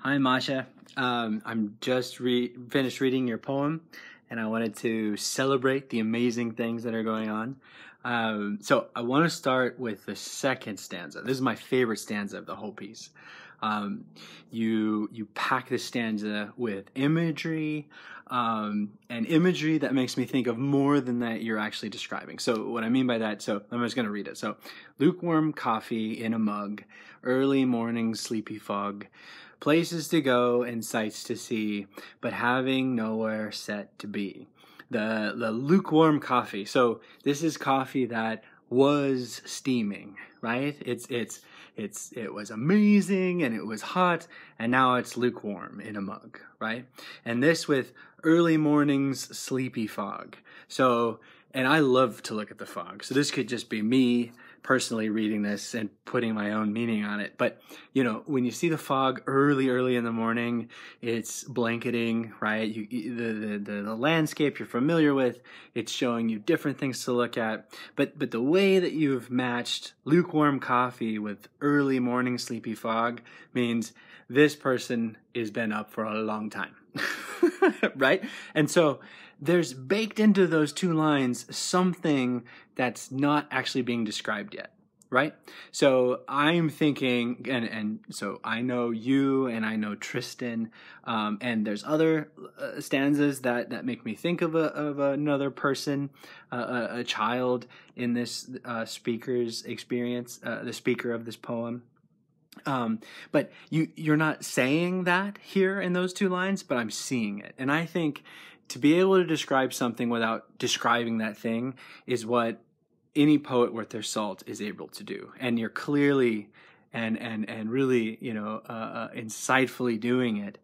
Hi, Masha. I'm just finished reading your poem, and I wanted to celebrate the amazing things that are going on. So I want to start with the second stanza. This is my favorite stanza of the whole piece. You pack the stanza with imagery, and imagery that makes me think of more than that you're actually describing. So what I mean by that, so I'm just going to read it. So, lukewarm coffee in a mug, early morning sleepy fog, places to go and sights to see, but having nowhere set to be. The lukewarm coffee. So this is coffee that was steaming, right? It was amazing and it was hot, and now it's lukewarm in a mug, right? And this with early morning's sleepy fog. So, and I love to look at the fog. So this could just be me personally reading this and putting my own meaning on it. But, you know, when you see the fog early in the morning, it's blanketing, right? The landscape you're familiar with, it's showing you different things to look at. But the way that you've matched lukewarm coffee with early morning sleepy fog means this person has been up for a long time, right? And so there's baked into those two lines something that's not actually being described yet, right? So I'm thinking, and so I know you and I know Tristan, and there's other stanzas that make me think of another person, a child in this speaker's experience, the speaker of this poem. But you're not saying that here in those two lines, but I'm seeing it. And I think to be able to describe something without describing that thing is what any poet worth their salt is able to do. And you're clearly and really, you know, insightfully doing it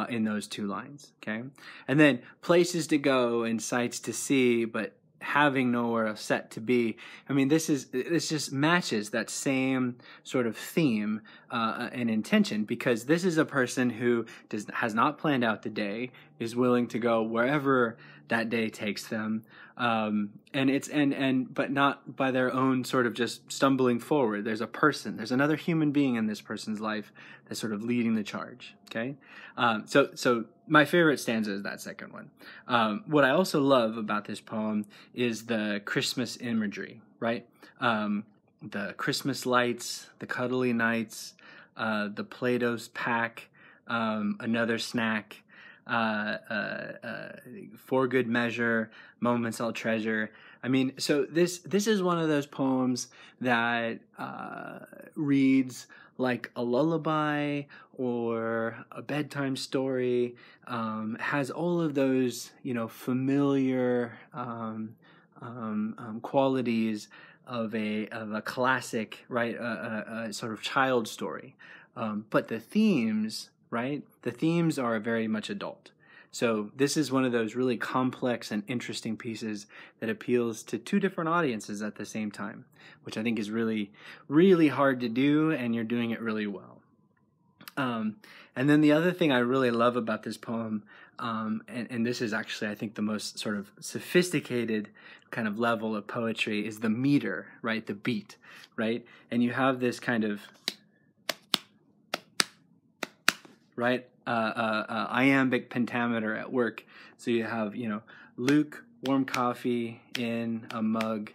in those two lines, okay? And then places to go and sights to see, but having nowhere set to be. I mean, this just matches that same sort of theme and intention, because this is a person who has not planned out the day, is willing to go wherever that day takes them, but not by their own sort of just stumbling forward. There's a person, there's another human being in this person's life that's sort of leading the charge. Okay, so my favorite stanza is that second one. What I also love about this poem is the Christmas imagery, right? The Christmas lights, the cuddly nights, the Play-Doh's pack, another snack, for good measure, moments I'll treasure. I mean, so this is one of those poems that reads like a lullaby or a bedtime story. Has all of those, you know, familiar qualities of a classic, right? A sort of child story. But the themes, right? The themes are very much adult. So this is one of those really complex and interesting pieces that appeals to two different audiences at the same time, which I think is really, really hard to do, and you're doing it really well. And then the other thing I really love about this poem, and this is actually, I think, the most sort of sophisticated kind of level of poetry, is the meter, right? The beat, right? And you have this kind of, right? Iambic pentameter at work. So you have, you know, lukewarm coffee in a mug,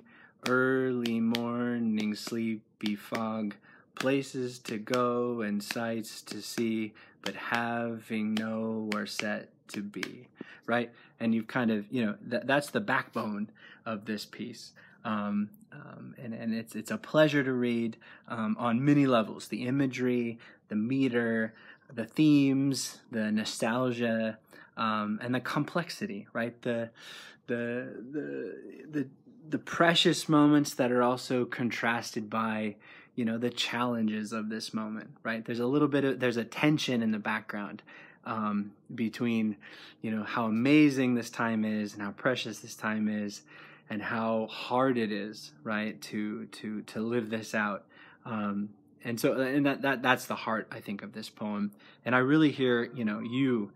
early morning sleepy fog, places to go and sights to see, but having nowhere set to be, right? And you've kind of, you know, that's the backbone of this piece. And it's a pleasure to read on many levels. The imagery, the meter, the themes, the nostalgia, and the complexity, right? The precious moments that are also contrasted by, you know, the challenges of this moment, right? There's a tension in the background between, you know, how amazing this time is and how precious this time is, and how hard it is, right, to live this out. And that's the heart, I think, of this poem. And I really hear, you know, you